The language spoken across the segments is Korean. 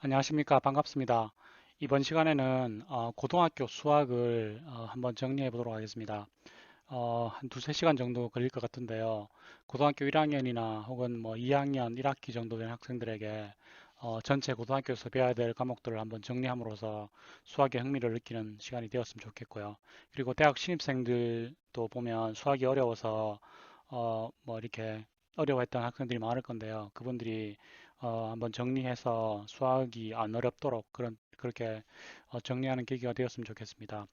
안녕하십니까. 반갑습니다. 이번 시간에는 고등학교 수학을 한번 정리해 보도록 하겠습니다. 한 두세 시간 정도 걸릴 것 같은데요. 고등학교 1학년이나 혹은 뭐 2학년 1학기 정도 된 학생들에게 전체 고등학교에서 배워야 될 과목들을 한번 정리함으로써 수학에 흥미를 느끼는 시간이 되었으면 좋겠고요. 그리고 대학 신입생들도 보면 수학이 어려워서 뭐 이렇게 어려워했던 학생들이 많을 건데요. 그분들이 한번 정리해서 수학이 안 어렵도록 그렇게 정리하는 계기가 되었으면 좋겠습니다.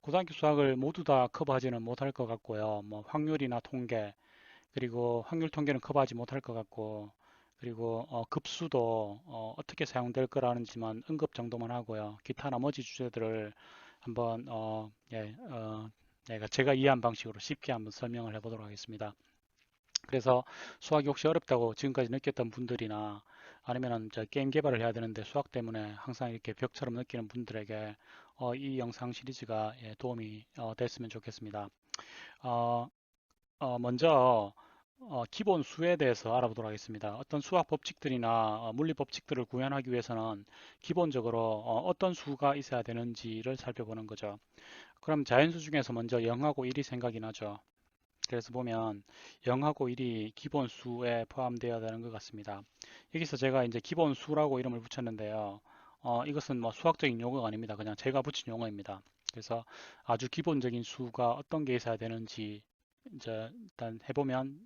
고등학교 수학을 모두 다 커버하지는 못할 것 같고요. 뭐 확률이나 통계, 그리고 확률 통계는 커버하지 못할 것 같고, 그리고 급수도 떻게 사용될 거라는지만 언급 정도만 하고요. 기타 나머지 주제들을 한번 제가 이해한 방식으로 쉽게 한번 설명을 해보도록 하겠습니다. 그래서 수학이 혹시 어렵다고 지금까지 느꼈던 분들이나 아니면은 저 게임 개발을 해야 되는데 수학 때문에 항상 이렇게 벽처럼 느끼는 분들에게 이 영상 시리즈가 도움이 됐으면 좋겠습니다. 어, 먼저 기본 수에 대해서 알아보도록 하겠습니다. 어떤 수학 법칙들이나 물리 법칙들을 구현하기 위해서는 기본적으로 떤 수가 있어야 되는지를 살펴보는 거죠. 그럼 자연수 중에서 먼저 0하고 1이 생각이 나죠. 그래서 보면 0하고 1이 기본 수에 포함되어야 되는 것 같습니다. 여기서 제가 이제 기본 수라고 이름을 붙였는데요. 이것은 뭐 수학적인 용어가 아닙니다. 그냥 제가 붙인 용어입니다. 그래서 아주 기본적인 수가 어떤 게 있어야 되는지 이제 일단 해보면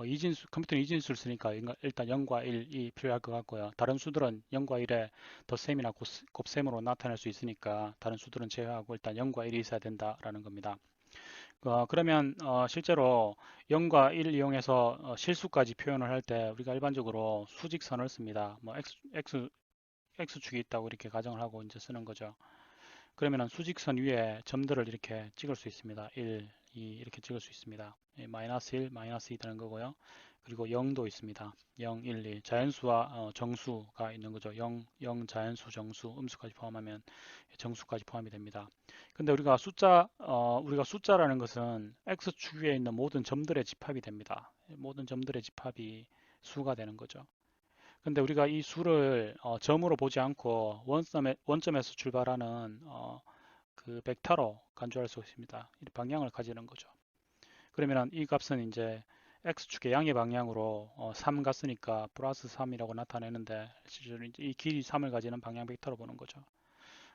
이진수, 컴퓨터는 이진수를 쓰니까 일단 0과 1이 필요할 것 같고요. 다른 수들은 0과 1에 덧셈이나 곱셈으로 나타낼 수 있으니까 다른 수들은 제외하고 일단 0과 1이 있어야 된다라는 겁니다. 그러면 실제로 0과 1 이용해서 실수까지 표현을 할 때 우리가 일반적으로 수직선을 씁니다. 뭐 x축이 있다고 이렇게 가정을 하고 이제 쓰는 거죠. 그러면 수직선 위에 점들을 이렇게 찍을 수 있습니다. 1, 2 이렇게 찍을 수 있습니다. 마이너스 1, 마이너스 2 되는 거고요. 그리고 0도 있습니다. 0, 1, 2 자연수와 정수가 있는 거죠. 0, 0 자연수, 정수, 음수까지 포함하면 정수까지 포함이 됩니다. 근데 우리가 숫자라는 것은 x축 위에 있는 모든 점들의 집합이 됩니다. 모든 점들의 집합이 수가 되는 거죠. 근데 우리가 이 수를 점으로 보지 않고 원점에서 출발하는 그 벡터로 간주할 수 있습니다. 이 방향을 가지는 거죠. 그러면 이 값은 이제 x축의 양의 방향으로 3 갔으니까 플러스 3이라고 나타내는데 실제로 이제 이 길이 3을 가지는 방향 벡터로 보는 거죠.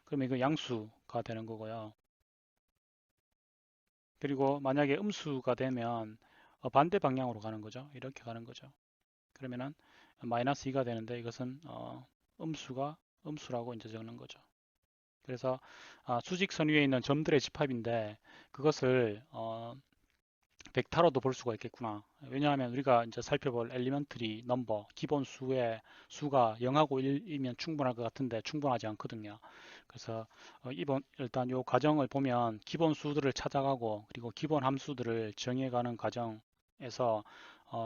그러면 이거 양수가 되는 거고요. 그리고 만약에 음수가 되면 반대 방향으로 가는 거죠. 이렇게 가는 거죠. 그러면은 마이너스 2가 되는데 이것은 음수라고 이제 적는 거죠. 그래서 수직선 위에 있는 점들의 집합인데 그것을 벡터로도 볼 수가 있겠구나. 왜냐하면 우리가 이제 살펴볼 엘리먼트리 넘버 기본 수의 수가 0하고 1이면 충분할 것 같은데 충분하지 않거든요. 그래서 이번 일단 요 과정을 보면 기본 수들을 찾아가고 그리고 기본 함수들을 정해가는 과정에서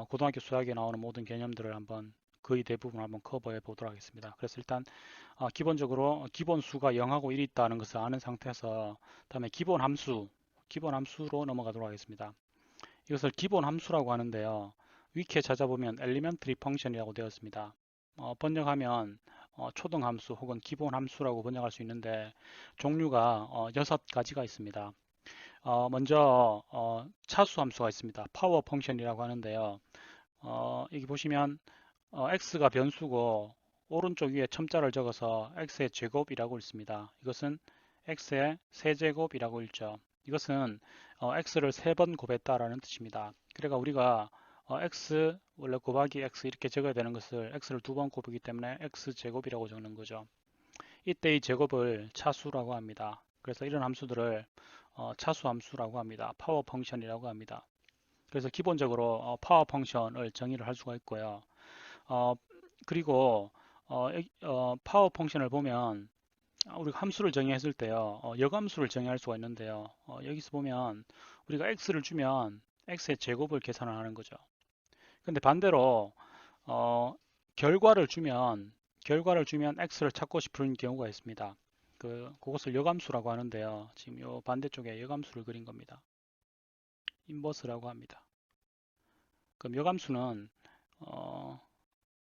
고등학교 수학에 나오는 모든 개념들을 한번 거의 대부분 한번 커버해 보도록 하겠습니다. 그래서 일단 기본적으로 기본 수가 0하고 1이 있다는 것을 아는 상태에서 다음에 기본 함수로 넘어가도록 하겠습니다. 이것을 기본 함수라고 하는데요. 위키에 찾아보면 elementary function이라고 되어 있습니다. 번역하면 초등 함수 혹은 기본 함수라고 번역할 수 있는데 종류가 6가지가 있습니다. 먼저 차수 함수가 있습니다. 파워 펑션이라고 하는데요. 여기 보시면 x가 변수고 오른쪽 위에 첨자를 적어서 x의 제곱이라고 읽습니다. 이것은 x의 세제곱이라고 읽죠. 이것은 x를 3번 곱했다라는 뜻입니다. 그러니까 우리가 x 원래 곱하기 x 이렇게 적어야 되는 것을 x를 2번 곱하기 때문에 x제곱이라고 적는 거죠. 이때 이 제곱을 차수라고 합니다. 그래서 이런 함수들을 차수 함수라고 합니다. 파워 펑션이라고 합니다. 그래서 기본적으로 파워 펑션을 정의를 할 수가 있고요. 어, 그리고 파워 펑션을 보면 우리가 함수를 정의했을 때요. 여함수를 정의할 수가 있는데요. 여기서 보면 우리가 x를 주면 x의 제곱을 계산을 하는 거죠. 근데 반대로 어, 결과를 주면 x를 찾고 싶은 경우가 있습니다. 그것을 여감수라고 하는데요. 지금 요 반대쪽에 여감수를 그린 겁니다. 인버스라고 합니다. 그럼 여감수는 어,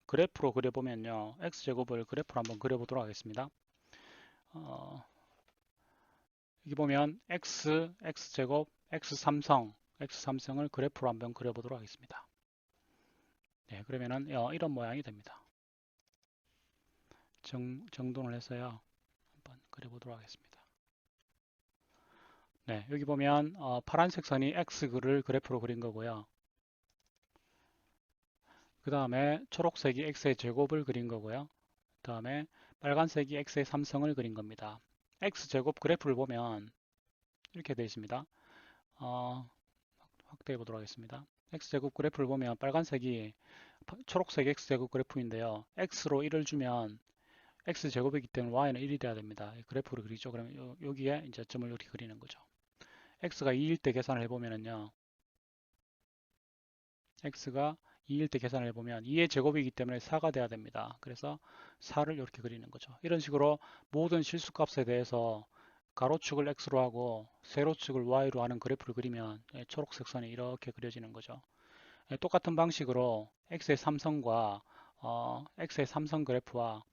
그래프로 그려보면요. x제곱을 그래프로 한번 그려보도록 하겠습니다. 여기 보면 x제곱, x삼성을 그래프로 한번 그려보도록 하겠습니다. 네, 그러면은 이런 모양이 됩니다. 정돈을 해서요. 한번 그려보도록 하겠습니다. 네, 여기 보면 파란색 선이 x를 그래프로 그린 거고요. 그 다음에 초록색이 x의 제곱을 그린 거고요. 그 다음에 빨간색이 x의 삼성을 그린 겁니다. x제곱 그래프를 보면 이렇게 되어 있습니다. 확대해 보도록 하겠습니다. x제곱 그래프를 보면 빨간색이 초록색 x제곱 그래프인데요. x로 1을 주면 x제곱이기 때문에 y는 1이 돼야 됩니다. 그래프를 그리죠. 그러면 여기에 이제 점을 이렇게 그리는 거죠. x가 2일 때 계산을 해보면은요. x가 2일 때 계산을 해보면 2의 제곱이기 때문에 4가 돼야 됩니다. 그래서 4를 이렇게 그리는 거죠. 이런 식으로 모든 실수값에 대해서 가로축을 x로 하고 세로축을 y로 하는 그래프를 그리면 초록색 선이 이렇게 그려지는 거죠. 똑같은 방식으로 x의 삼성과 x의 삼성 그래프와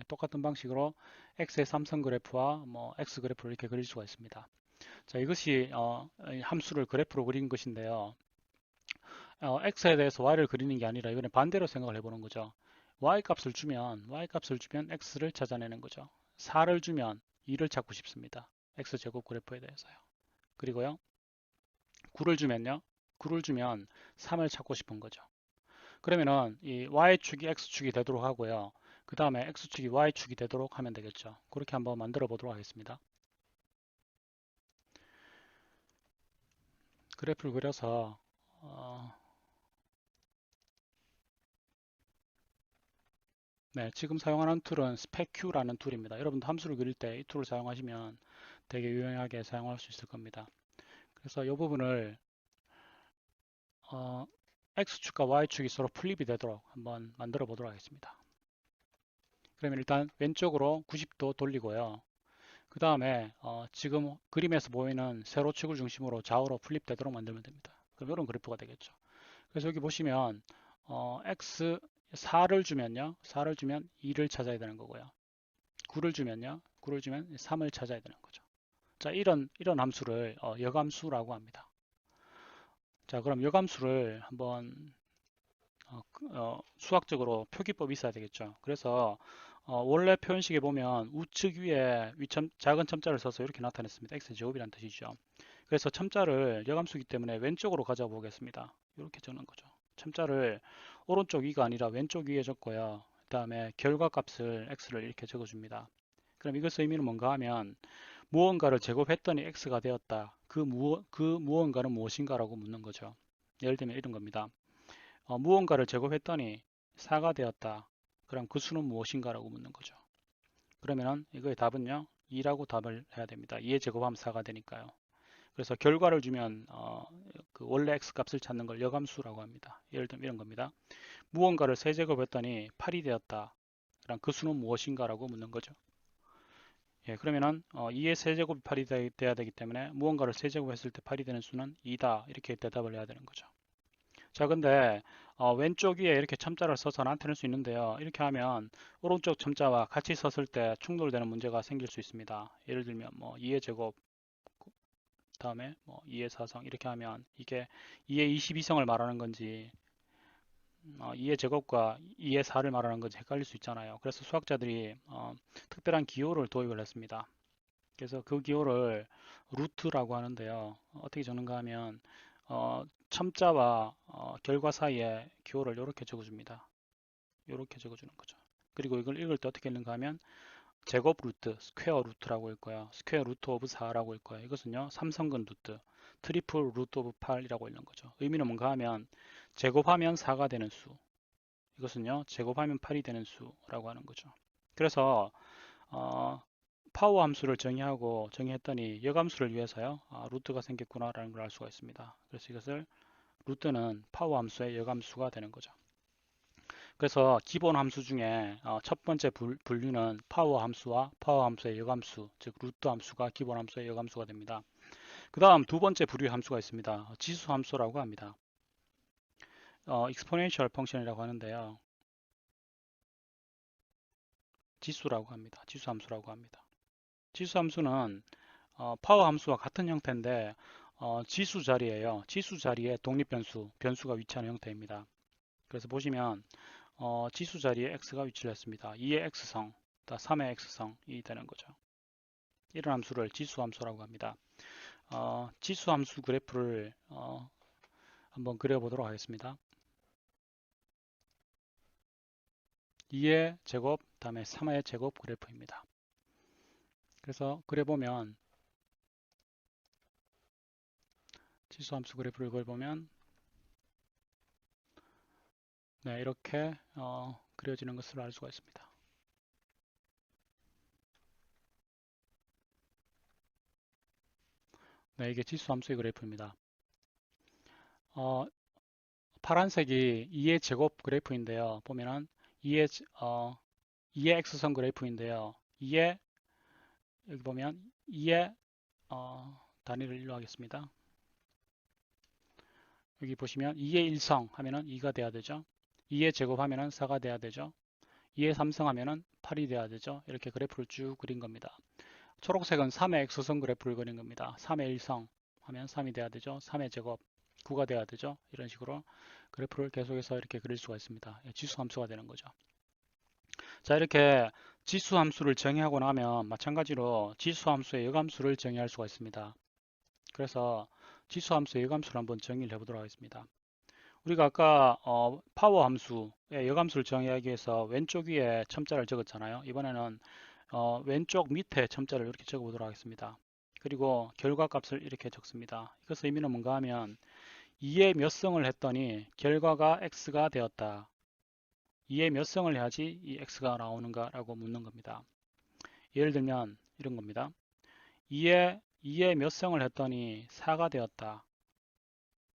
똑같은 방식으로 x의 삼성 그래프와 x 그래프를 이렇게 그릴 수가 있습니다. 자, 이것이 함수를 그래프로 그린 것인데요. x에 대해서 y를 그리는 게 아니라 이거는 반대로 생각을 해보는 거죠. y값을 주면 x를 찾아내는 거죠. 4를 주면 2를 찾고 싶습니다. x제곱 그래프에 대해서요. 그리고요. 9를 주면요. 9를 주면 3을 찾고 싶은 거죠. 그러면은 이 y축이 x축이 되도록 하고요. 그 다음에 x축이 y축이 되도록 하면 되겠죠. 그렇게 한번 만들어 보도록 하겠습니다. 그래프를 그려서 네, 지금 사용하는 툴은 SpecQ라는 툴입니다. 여러분도 함수를 그릴 때 이 툴을 사용하시면 되게 유용하게 사용할 수 있을 겁니다. 그래서 이 부분을 X축과 Y축이 서로 플립이 되도록 한번 만들어 보도록 하겠습니다. 그러면 일단 왼쪽으로 90도 돌리고요. 그 다음에 지금 그림에서 보이는 세로축을 중심으로 좌우로 플립되도록 만들면 됩니다. 그럼 이런 그래프가 되겠죠. 그래서 여기 보시면 X 4를 주면요. 4를 주면 2를 찾아야 되는 거고요. 9를 주면요. 9를 주면 3을 찾아야 되는 거죠. 자, 이런 함수를 여감수라고 합니다. 자, 그럼 여감수를 한번 수학적으로 표기법이 있어야 되겠죠. 그래서 원래 표현식에 보면 우측 위에 작은 첨자를 써서 이렇게 나타냈습니다. x제곱이라는 뜻이죠. 그래서 첨자를 여감수이기 때문에 왼쪽으로 가져와 보겠습니다. 이렇게 적는 거죠. 첨자를 오른쪽 위가 아니라 왼쪽 위에 적고요. 그 다음에 결과값을 x를 이렇게 적어줍니다. 그럼 이것의 의미는 뭔가 하면 무언가를 제곱했더니 x가 되었다. 그 무언가는 무엇인가라고 묻는 거죠. 예를 들면 이런 겁니다. 무언가를 제곱했더니 4가 되었다. 그럼 그 수는 무엇인가라고 묻는 거죠. 그러면은 이거의 답은요. 2라고 답을 해야 됩니다. 2의 제곱하면 4가 되니까요. 그래서 결과를 주면 그 원래 x 값을 찾는 걸 여감수라고 합니다. 예를 들면 이런 겁니다. 무언가를 세제곱했더니 8이 되었다. 그럼 그 수는 무엇인가라고 묻는 거죠. 예, 그러면은 2의 세제곱이 8이 돼야 되기 때문에 무언가를 세제곱했을 때 8이 되는 수는 2다. 이렇게 대답을 해야 되는 거죠. 자, 근데 왼쪽 위에 이렇게 첨자를 써서 나타낼 수 있는데요. 이렇게 하면 오른쪽 첨자와 같이 썼을 때 충돌되는 문제가 생길 수 있습니다. 예를 들면 뭐 2의 제곱 다음에 뭐 2의 4성 이렇게 하면 이게 2의 22성을 말하는 건지 2의 제곱과 2의 4를 말하는 건지 헷갈릴 수 있잖아요. 그래서 수학자들이 특별한 기호를 도입을 했습니다. 그래서 그 기호를 루트라고 하는데요. 어떻게 적는가 하면 첨자와 결과 사이에 기호를 이렇게 적어줍니다. 이렇게 적어주는 거죠. 그리고 이걸 읽을 때 어떻게 읽는가 하면 제곱 루트, 스퀘어 루트라고 읽고요. 스퀘어 루트 오브 4라고 읽고요. 이것은요, 삼성근 루트, 트리플 루트 오브 8이라고 읽는 거죠. 의미는 뭔가 하면 제곱하면 4가 되는 수. 이것은요, 제곱하면 8이 되는 수라고 하는 거죠. 그래서 파워 함수를 정의했더니 여감수를 위해서요, 루트가 생겼구나라는 걸 알 수가 있습니다. 그래서 이것을 루트는 파워 함수의 여감수가 되는 거죠. 그래서 기본 함수 중에 첫 번째 분류는 파워 함수와 파워 함수의 여감수, 즉 루트 함수가 기본 함수의 여감수가 됩니다. 그 다음 두 번째 분류의 함수가 있습니다. 지수 함수라고 합니다. exponential 펑션이라고 하는데요. 지수라고 합니다. 지수 함수라고 합니다. 지수 함수는 파워 함수와 같은 형태인데 지수 자리에요. 지수 자리에 독립변수, 변수가 위치하는 형태입니다. 그래서 보시면 지수 자리에 x가 위치를 했습니다. 2의 x성, 3의 x성이 되는 거죠. 이런 함수를 지수 함수라고 합니다. 지수 함수 그래프를 한번 그려보도록 하겠습니다. 2의 제곱, 다음에 3의 제곱 그래프입니다. 그래서 그려보면 지수 함수 그래프를 그려보면 네, 이렇게 그려지는 것을 알 수가 있습니다. 네, 이게 지수 함수의 그래프입니다. 파란색이 2의 제곱 그래프인데요. 보면은 2의, 2의 x선 그래프인데요. 2의, 여기 보면 2의 단위를 일로 하겠습니다. 여기 보시면 2의 1성 하면은 2가 돼야 되죠. 2의 제곱 하면은 4가 돼야 되죠. 2의 3성 하면은 8이 돼야 되죠. 이렇게 그래프를 쭉 그린 겁니다. 초록색은 3의 x선 그래프를 그린 겁니다. 3의 1성 하면 3이 돼야 되죠. 3의 제곱 9가 돼야 되죠. 이런 식으로 그래프를 계속해서 이렇게 그릴 수가 있습니다. 지수 함수가 되는 거죠. 자, 이렇게 지수 함수를 정의하고 나면 마찬가지로 지수 함수의 여감수를 정의할 수가 있습니다. 그래서 지수 함수의 여감수를 한번 정의를 해보도록 하겠습니다. 우리가 아까 파워 함수의 여감수를 정의하기 위해서 왼쪽 위에 첨자를 적었잖아요. 이번에는 왼쪽 밑에 첨자를 이렇게 적어보도록 하겠습니다. 그리고 결과값을 이렇게 적습니다. 이것의 의미는 뭔가 하면 2의 몇 성을 했더니 결과가 x가 되었다. 2의 몇 성을 해야지 이 x가 나오는가 라고 묻는 겁니다. 예를 들면 이런 겁니다. 2의 몇 성을 했더니 4가 되었다.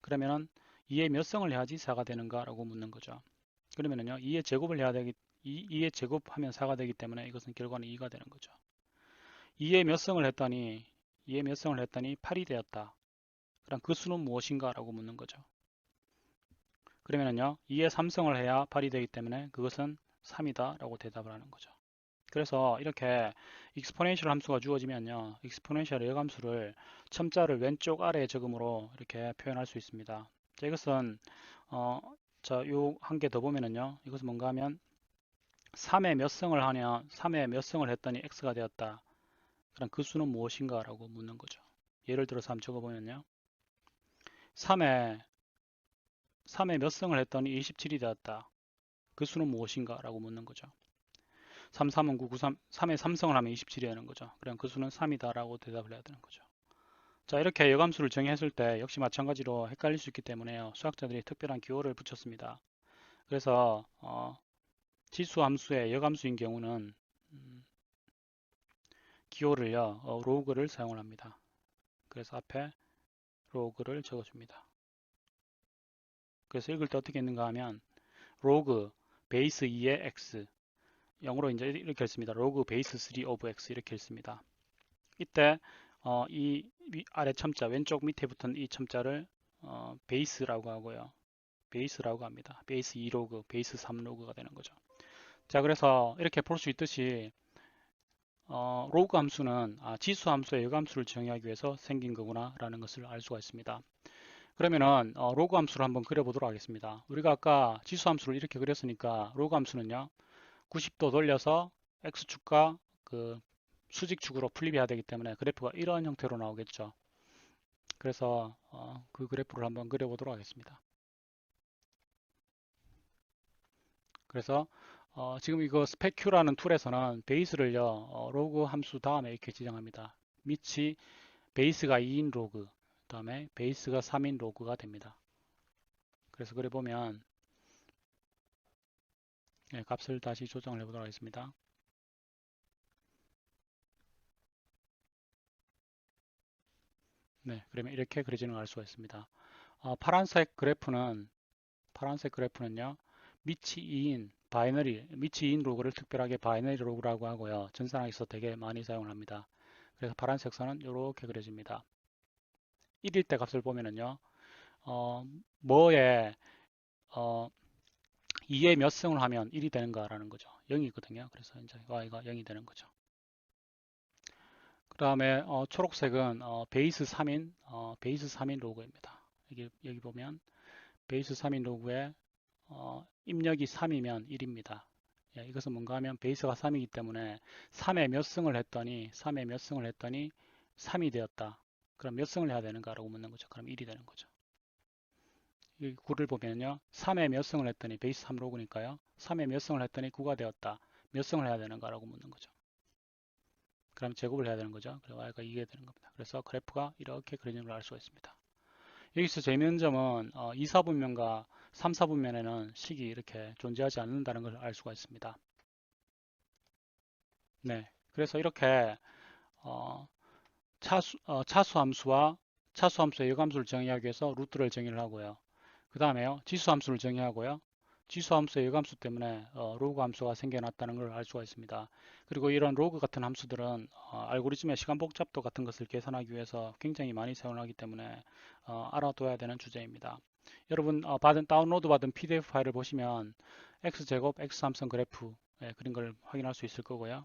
그러면은 2의 몇 성을 해야지 4가 되는가 라고 묻는 거죠. 그러면은요 2의 제곱을 해야 되기 2의 제곱하면 4가 되기 때문에 이것은 결과는 2가 되는 거죠. 2의 몇 성을 했더니 2의 몇 성을 했더니 8이 되었다. 그럼 그 수는 무엇인가 라고 묻는 거죠. 그러면은요 2의 3성을 해야 8이 되기 때문에 그것은 3이다 라고 대답을 하는 거죠. 그래서 이렇게 익스포넨셜 함수가 주어지면요 익스포넨셜 여감수를 첨자를 왼쪽 아래에 적음으로 이렇게 표현할 수 있습니다. 자, 이것은 요 한 개 더 보면은요 이것은 뭔가 하면 3의 몇 성을 하면 3의 몇 성을 했더니 x가 되었다. 그럼 그 수는 무엇인가 라고 묻는 거죠. 예를 들어서 한번 적어보면요 3의 몇 성을 했더니 27이 되었다. 그 수는 무엇인가 라고 묻는 거죠. 3, 3은 9, 9, 3, 3의 3성을 하면 27이 되는 거죠. 그럼 그 수는 3이다 라고 대답을 해야 되는 거죠. 자, 이렇게 여감수를 정의했을 때 역시 마찬가지로 헷갈릴 수 있기 때문에요. 수학자들이 특별한 기호를 붙였습니다. 그래서 지수 함수의 여감수인 경우는 기호를요 로그를 사용을 합니다. 그래서 앞에 로그를 적어줍니다. 그래서 읽을 때 어떻게 했는가 하면 로그 베이스 2의 x 영어로 이제 이렇게 했습니다. 로그 베이스 3 of x 이렇게 했습니다. 이때 이 아래 첨자 왼쪽 밑에 붙은 이 첨자를 베이스라고 하고요. 베이스라고 합니다. 베이스 2로그, 베이스 3로그가 되는 거죠. 자, 그래서 이렇게 볼 수 있듯이 로그 함수는 지수 함수의 여감수를 정의하기 위해서 생긴 거구나 라는 것을 알 수가 있습니다. 그러면은 로그 함수를 한번 그려보도록 하겠습니다. 우리가 아까 지수 함수를 이렇게 그렸으니까 로그 함수는요 90도 돌려서 x축과 그 수직축으로 플립해야 되기 때문에 그래프가 이런 형태로 나오겠죠. 그래서 그 그래프를 한번 그려보도록 하겠습니다. 그래서 지금 이거 스페큐라는 툴에서는 베이스를요 로그 함수 다음에 이렇게 지정합니다. 밑이 베이스가 2인 로그, 다음에 베이스가 3인 로그가 됩니다. 그래서 그래 보면 값을 다시 조정을 해보도록 하겠습니다. 네, 그러면 이렇게 그려지는 걸 알 수가 있습니다. 파란색 그래프는요 밑이 2인 바이너리 밑이 2인 로그를 특별하게 바이너리 로그라고 하고요 전산학에서 되게 많이 사용을 합니다. 그래서 파란색 선은 이렇게 그려집니다. 1일 때 값을 보면은요 뭐에 2의 몇 승을 하면 1이 되는가라는 거죠. 0이거든요. 그래서 이제 y가 0이 되는 거죠. 그 다음에 초록색은 베이스 3인 로그입니다. 여기 보면 베이스 3인 로그에 입력이 3이면 1입니다. 예, 이것은 뭔가 하면 베이스가 3이기 때문에 3에 몇 승을 했더니 3이 되었다. 그럼 몇 승을 해야 되는가라고 묻는 거죠. 그럼 1이 되는 거죠. 이 구를 보면요. 3에 몇 승을 했더니 베이스 3 로그니까요. 3에 몇 승을 했더니 9가 되었다. 몇 승을 해야 되는가라고 묻는 거죠. 그럼 제곱을 해야 되는 거죠. 그래서 y가 2가 되는 겁니다. 그래서 그래프가 이렇게 그려지는 걸 알 수가 있습니다. 여기서 재미있는 점은 2, 4분면과 3, 4분면에는 식이 이렇게 존재하지 않는다는 걸 알 수가 있습니다. 네, 그래서 이렇게 차수함수의 여감수를 정의하기 위해서 루트를 정의를 하고요. 그 다음에요, 지수함수를 정의하고요. 지수함수의 여감수 때문에 로그 함수가 생겨났다는 걸 알 수가 있습니다. 그리고 이런 로그 같은 함수들은 알고리즘의 시간 복잡도 같은 것을 계산하기 위해서 굉장히 많이 사용하기 때문에 알아둬야 되는 주제입니다. 여러분 다운로드 받은 PDF 파일을 보시면 x제곱, x삼성 그래프 그린 걸 확인할 수 있을 거고요.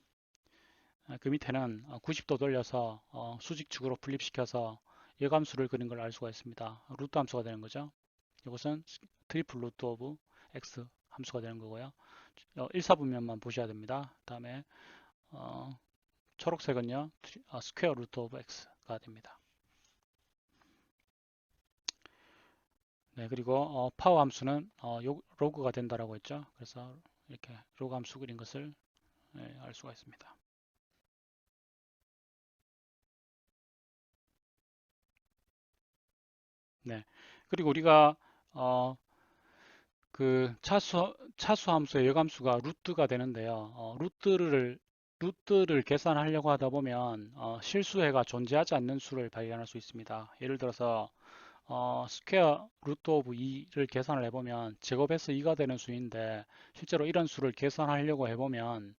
그 밑에는 90도 돌려서 수직축으로 분립시켜서 여감수를 그린 걸 알 수가 있습니다. 루트 함수가 되는 거죠. 이것은 트리플 루트 오브 x 함수가 되는 거고요. 1, 4분면만 보셔야 됩니다. 다음에 초록색은요, 스퀘어 루트 오브 x가 됩니다. 네, 그리고 파워 함수는 로그가 된다라고 했죠. 그래서 이렇게 로그 함수 그린 것을 알 수가 있습니다. 네, 그리고 우리가 그 차수 함수의 여감수가 루트가 되는데요. 루트를 계산하려고 하다 보면 실수해가 존재하지 않는 수를 발견할 수 있습니다. 예를 들어서 스퀘어 루트 오브 2를 계산을 해보면 제곱해서 2가 되는 수인데 실제로 이런 수를 계산하려고 해보면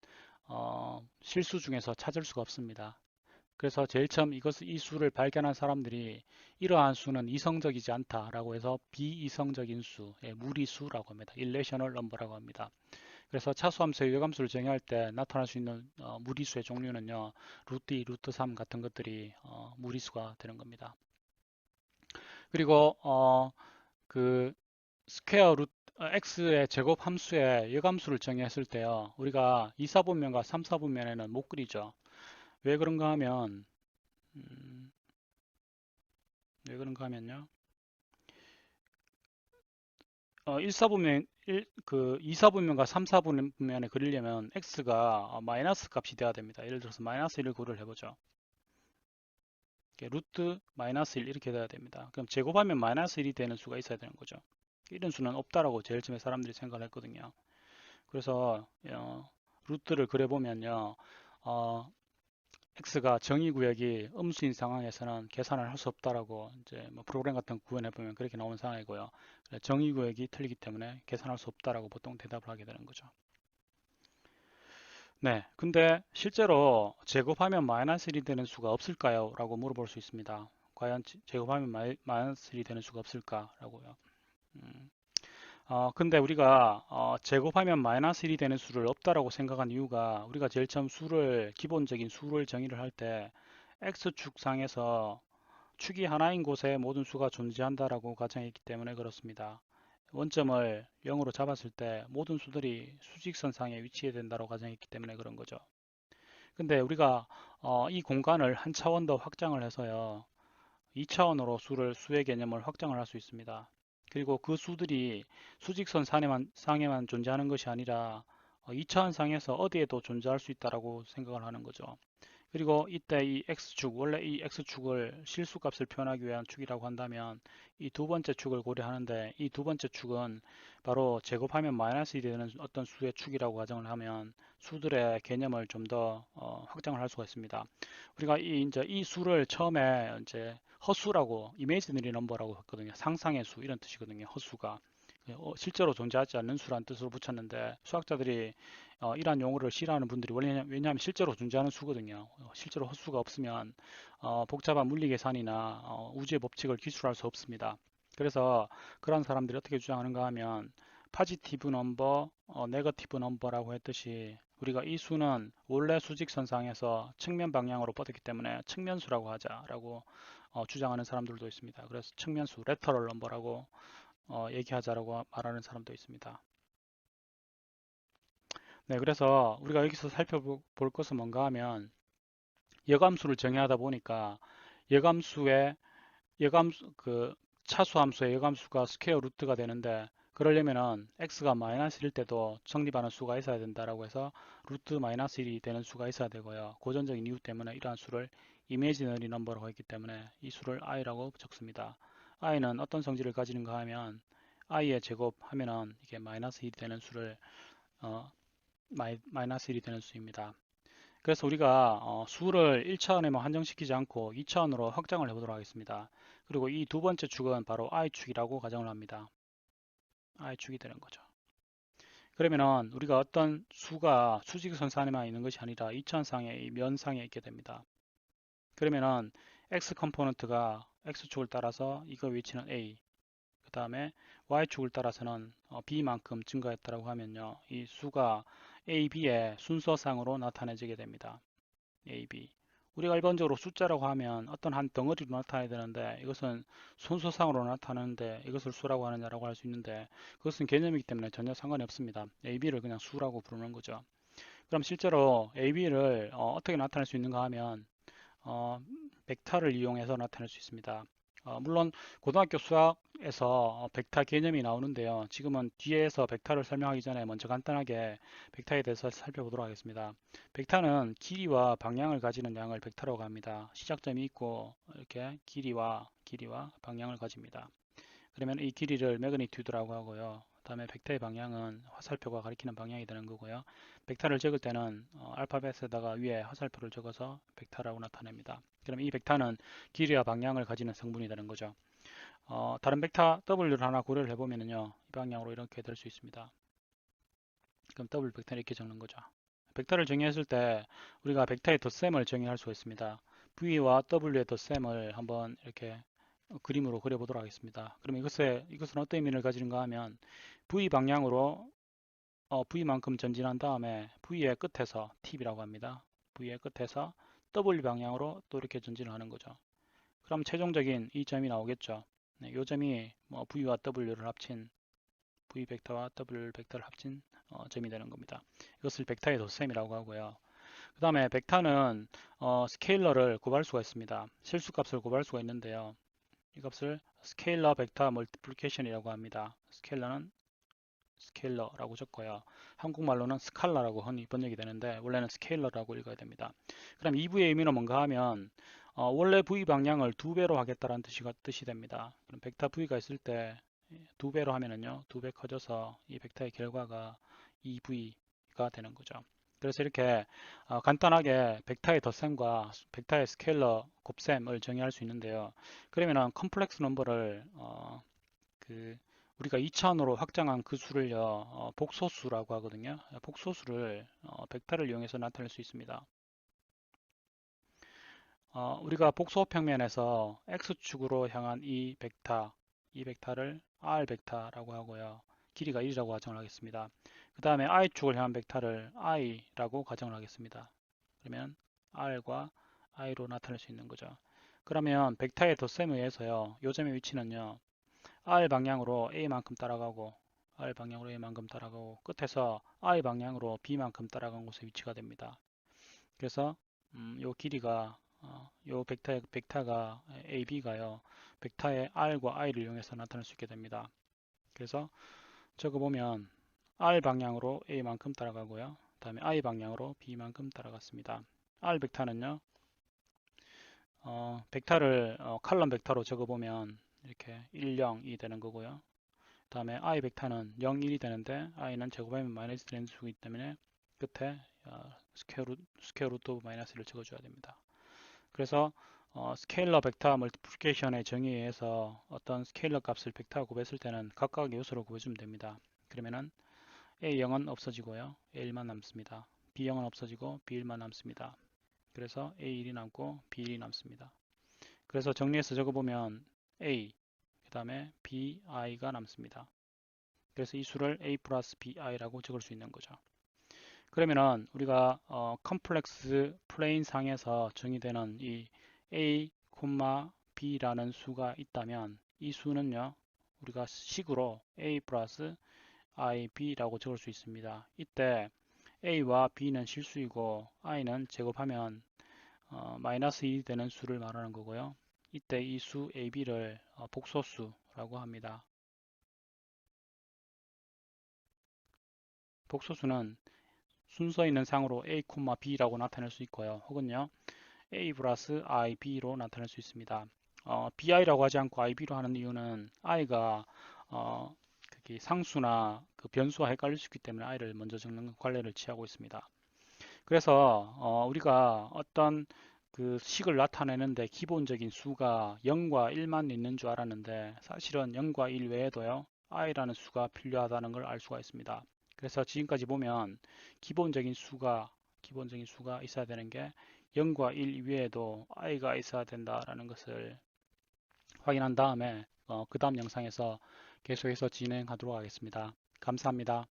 실수 중에서 찾을 수가 없습니다. 그래서 제일 처음 이 수를 발견한 사람들이 이러한 수는 이성적이지 않다라고 해서 비이성적인 수, 무리수라고 합니다. irrational number라고 합니다. 그래서 차수함수의 여감수를 정의할 때 나타날 수 있는 무리수의 종류는요, 루트 2, 루트 3 같은 것들이 무리수가 되는 겁니다. 그리고 그 스퀘어 루트 x의 제곱 함수의 여감수를 정의했을 때요, 우리가 2, 4분면과 3, 4분면에는 못 그리죠. 왜 그런가 하면 왜 그런가 하면요. 1, 4분면, 2, 4분면과 3, 4분면에 그리려면 x가 마이너스 값이 돼야 됩니다. 예를 들어서 마이너스 1을 고려를 해보죠. 루트 마이너스 1 이렇게 돼야 됩니다. 그럼 제곱하면 마이너스 1이 되는 수가 있어야 되는 거죠. 이런 수는 없다라고 제일 처음에 사람들이 생각을 했거든요. 그래서 루트를 그려보면요. x가 정의구역이 음수인 상황에서는 계산을 할 수 없다라고 이제 뭐 프로그램 같은 거 구현해 보면 그렇게 나오는 상황이고요. 정의구역이 틀리기 때문에 계산할 수 없다라고 보통 대답을 하게 되는 거죠. 네, 근데 실제로 제곱하면 마이너스 1이 되는 수가 없을까요? 라고 물어볼 수 있습니다. 과연 제곱하면 마이너스 1이 되는 수가 없을까라고요. 근데 우리가 제곱하면 마이너스 1이 되는 수를 없다라고 생각한 이유가 우리가 제일 처음 기본적인 수를 정의를 할 때 x축 상에서 축이 하나인 곳에 모든 수가 존재한다라고 가정했기 때문에 그렇습니다. 원점을 0으로 잡았을 때 모든 수들이 수직선상에 위치해야 된다고 가정했기 때문에 그런 거죠. 근데 우리가 이 공간을 한 차원 더 확장을 해서요. 2차원으로 수의 개념을 확장을 할 수 있습니다. 그리고 그 수들이 수직선 상에만 존재하는 것이 아니라 2차원 상에서 어디에도 존재할 수 있다라고 생각을 하는 거죠. 그리고 이때 이 x축, 원래 이 x축을 실수값을 표현하기 위한 축이라고 한다면 이 두 번째 축을 고려하는데 이 두 번째 축은 바로 제곱하면 마이너스 1이 되는 어떤 수의 축이라고 가정을 하면 수들의 개념을 좀 더 확장을 할 수가 있습니다. 우리가 이제 이 수를 처음에 이제 허수라고 이미지너리 넘버라고 했거든요. 상상의 수 이런 뜻이거든요. 허수가 실제로 존재하지 않는 수란 뜻으로 붙였는데 수학자들이 이러한 용어를 싫어하는 분들이 왜냐하면 실제로 존재하는 수거든요. 실제로 허수가 없으면 복잡한 물리 계산이나 우주의 법칙을 기술할 수 없습니다. 그래서 그런 사람들이 어떻게 주장하는가 하면 파지티브 넘버, 네거티브 넘버라고 했듯이 우리가 이 수는 원래 수직선상에서 측면 방향으로 뻗었기 때문에 측면수라고 하자라고 주장하는 사람들도 있습니다. 그래서 측면수, 레터럴 넘버라고 얘기하자라고 말하는 사람도 있습니다. 네, 그래서 우리가 여기서 살펴볼 것은 뭔가 하면 여감수를 정의하다 보니까 여감수의 여감수 그 차수함수의 여감수가 스퀘어 루트가 되는데 그러려면은 x가 마이너스 1일 때도 성립하는 수가 있어야 된다라고 해서 루트 마이너스 1이 되는 수가 있어야 되고요. 고전적인 이유 때문에 이러한 수를 이미지너리 넘버라고 했기 때문에 이 수를 i라고 적습니다. i는 어떤 성질을 가지는가 하면 i의 제곱 하면은 이게 마이너스 1이 되는 수를 어, 마이너스 1이 되는 수입니다. 그래서 우리가 수를 1차원에만 한정시키지 않고 2차원으로 확장을 해보도록 하겠습니다. 그리고 이 두 번째 축은 바로 i축이라고 가정을 합니다. i축이 되는 거죠. 그러면은 우리가 어떤 수가 수직선상에만 있는 것이 아니라 이차원상의 면상에 있게 됩니다. 그러면은 x 컴포넌트가 x축을 따라서 이거 위치는 a, 그 다음에 y축을 따라서는 b만큼 증가했다고 하면요, 이 수가 a, b의 순서상으로 나타내지게 됩니다. A, B. 우리가 일반적으로 숫자라고 하면 어떤 한 덩어리로 나타내야 되는데 이것은 순서상으로 나타나는데 이것을 수라고 하느냐라고 할 수 있는데 그것은 개념이기 때문에 전혀 상관이 없습니다. A, B를 그냥 수라고 부르는 거죠. 그럼 실제로 A, B를 어떻게 나타낼 수 있는가 하면 어, 벡터를 이용해서 나타낼 수 있습니다. 물론 고등학교 수학에서 벡터 개념이 나오는데요. 지금은 뒤에서 벡터를 설명하기 전에 먼저 간단하게 벡터에 대해서 살펴보도록 하겠습니다. 벡터는 길이와 방향을 가지는 양을 벡터라고 합니다. 시작점이 있고 이렇게 길이와 방향을 가집니다. 그러면 이 길이를 매그니튜드라고 하고요. 다음에 벡터의 방향은 화살표가 가리키는 방향이 되는 거고요. 벡터를 적을 때는 알파벳에다가 위에 화살표를 적어서 벡터라고 나타냅니다. 그럼 이 벡터는 길이와 방향을 가지는 성분이 되는 거죠. 다른 벡터 W를 하나 고려를 해보면요. 이 방향으로 이렇게 될 수 있습니다. 그럼 W 벡터를 이렇게 적는 거죠. 벡터를 정의했을 때 우리가 벡터의 덧셈을 정의할 수가 있습니다. V와 W의 덧셈을 한번 이렇게 그림으로 그려보도록 하겠습니다. 그럼 이것은 어떤 의미를 가지는가 하면 V 방향으로 V만큼 전진한 다음에 V의 끝에서 팁이라고 합니다. V의 끝에서 W 방향으로 또 이렇게 전진을 하는 거죠. 그럼 최종적인 이 점이 나오겠죠. 네, 이 점이 V와 W를 합친 V 벡터와 W 벡터를 합친 점이 되는 겁니다. 이것을 벡터의 덧셈이라고 하고요. 그 다음에 벡터는 스케일러를 곱할 수가 있습니다. 실수값을 곱할 수가 있는데요. 이 값을 스케일러 벡터 멀티플리케이션이라고 합니다. 스케일러는 스케일러라고 적고요. 한국말로는 스칼라라고 흔히 번역이 되는데 원래는 스케일러라고 읽어야 됩니다. 그럼 2V의 의미는 뭔가 하면 원래 V 방향을 2배로 하겠다는 뜻이 됩니다. 그럼 벡터 V가 있을 때 2배로 하면은요, 2배 커져서 이 벡터의 결과가 2V가 되는 거죠. 그래서 이렇게 간단하게 벡터의 덧셈과 벡터의 스케일러 곱셈을 정의할 수 있는데요. 그러면은 컴플렉스 넘버를 우리가 2차원으로 확장한 그 수를요, 복소수라고 하거든요. 복소수를 벡터를 이용해서 나타낼 수 있습니다. 우리가 복소 평면에서 x축으로 향한 이 벡터를 r 벡터라고 하고요. 길이가 1이라고 가정을 하겠습니다. 그 다음에 i축을 향한 벡터를 i라고 가정을 하겠습니다. 그러면 r과 i로 나타낼 수 있는 거죠. 그러면 벡터의 덧셈에 의해서요, 요 점의 위치는요, R 방향으로 A만큼 따라가고 R 방향으로 A만큼 따라가고 끝에서 I 방향으로 B만큼 따라간 곳에 위치가 됩니다. 그래서 요 길이가 요 벡터가 AB가요. 벡터의 R과 I를 이용해서 나타낼 수 있게 됩니다. 그래서 적어보면 R 방향으로 A만큼 따라가고요. 다음에 I 방향으로 B만큼 따라갔습니다. R 벡터는요. 벡터를 칼럼 벡터로 적어보면 이렇게 1, 0이 되는 거고요. 다음에 i 벡터는 0, 1이 되는데 i는 제곱하면 마이너스 되는 수이기 때문에 끝에 스퀘어 루트 오브 마이너스를 적어줘야 됩니다. 그래서 스케일러 벡터 멀티플리케이션의 정의에 의해서 어떤 스케일러 값을 벡터와 곱했을 때는 각각의 요소로 곱해주면 됩니다. 그러면은 A0은 없어지고요. A1만 남습니다. B0은 없어지고 B1만 남습니다. 그래서 A1이 남고 B1이 남습니다. 그래서 정리해서 적어보면 A 그 다음에 bi가 남습니다. 그래서 이 수를 a 플러스 bi라고 적을 수 있는 거죠. 그러면은 우리가 컴플렉스 플레인 상에서 정의되는 이 a, b라는 수가 있다면 이 수는요 우리가 식으로 a 플러스 ib라고 적을 수 있습니다. 이때 a와 b는 실수이고 i는 제곱하면 마이너스 2 되는 수를 말하는 거고요. 이때 이 수 ab를 복소수라고 합니다. 복소수는 순서 있는 상으로 a, b라고 나타낼 수 있고요. 혹은요 a 플러스 ib로 나타낼 수 있습니다. bi라고 하지 않고 ib로 하는 이유는 i가 그게 상수나 그 변수와 헷갈릴 수 있기 때문에 i를 먼저 적는 관례를 취하고 있습니다. 그래서 우리가 어떤 그 식을 나타내는데 기본적인 수가 0과 1만 있는 줄 알았는데 사실은 0과 1 외에도요 i라는 수가 필요하다는 걸 알 수가 있습니다. 그래서 지금까지 보면 기본적인 수가 있어야 되는 게 0과 1 이외에도 i가 있어야 된다라는 것을 확인한 다음에 그 다음 영상에서 계속해서 진행하도록 하겠습니다. 감사합니다.